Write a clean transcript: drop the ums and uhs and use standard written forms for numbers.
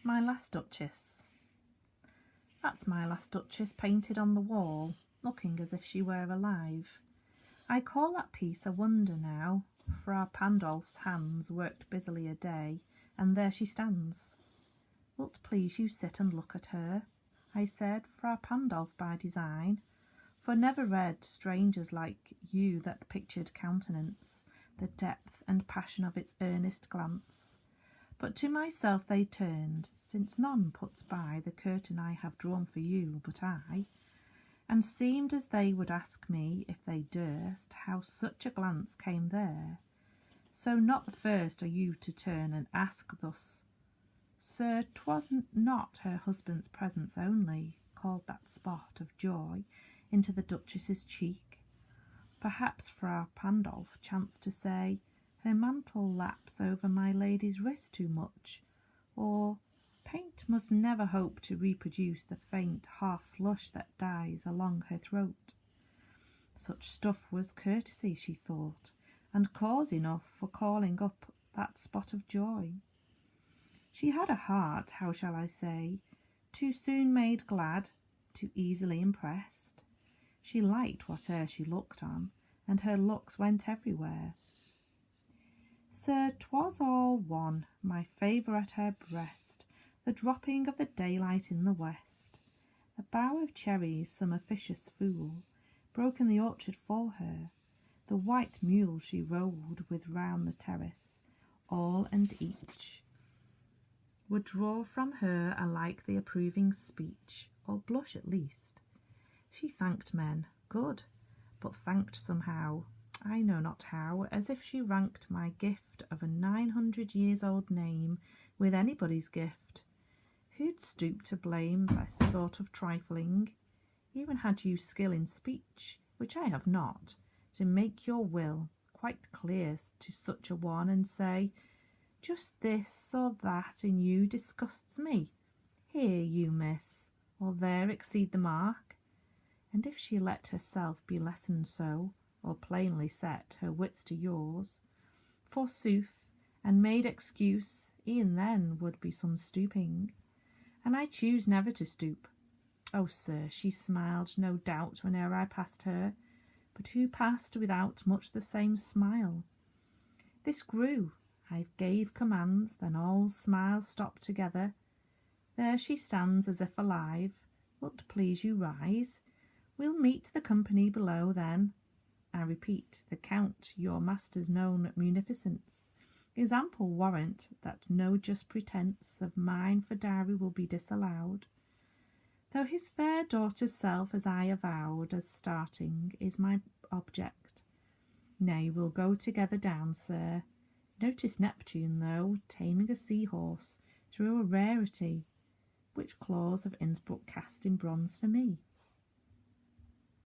My last Duchess. That's my last Duchess painted on the wall, looking as if she were alive. I call that piece a wonder now, Fra Pandolf's hands worked busily a day, and there she stands. Wilt please you sit and look at her? I said, Fra Pandolf by design, for never read strangers like you that pictured countenance, the depth and passion of its earnest glance. But to myself they turned, since none puts by the curtain I have drawn for you but I, and seemed as they would ask me, if they durst, how such a glance came there. So not the first are you to turn and ask thus. Sir, 'twas not her husband's presence only called that spot of joy into the Duchess's cheek. Perhaps Fra Pandolf chanced to say, her mantle laps over my lady's wrist too much, or paint must never hope to reproduce the faint half-flush that dies along her throat. Such stuff was courtesy, she thought, and cause enough for calling up that spot of joy. She had a heart, how shall I say, too soon made glad, too easily impressed. She liked whate'er she looked on, and her looks went everywhere. Sir, 'twas all one, my favour at her breast, the dropping of the daylight in the west. A bough of cherries some officious fool broke in the orchard for her, the white mule she rode with round the terrace, all and each would draw from her alike the approving speech, or blush at least. She thanked men, good, but thanked somehow, I know not how, as if she ranked my gift of a 900-years-old name with anybody's gift. Who'd stoop to blame this sort of trifling? Even had you skill in speech, which I have not, to make your will quite clear to such a one, and say, just this or that in you disgusts me. Here, you miss, or there exceed the mark. And if she let herself be lessoned so, or plainly set her wits to yours, forsooth, and made excuse, e'en then would be some stooping, and I choose never to stoop. Oh, sir, she smiled, no doubt, whene'er I passed her, but who passed without much the same smile? This grew, I gave commands, then all smiles stopped together. There she stands as if alive. Wilt please you rise? We'll meet the company below then. I repeat, the Count, your master's known munificence, is ample warrant that no just pretence of mine for dowry will be disallowed. Though his fair daughter's self, as I avowed as starting, is my object. Nay, we'll go together down, sir. Notice Neptune, though, taming a seahorse through a rarity, which claws of Innsbruck cast in bronze for me.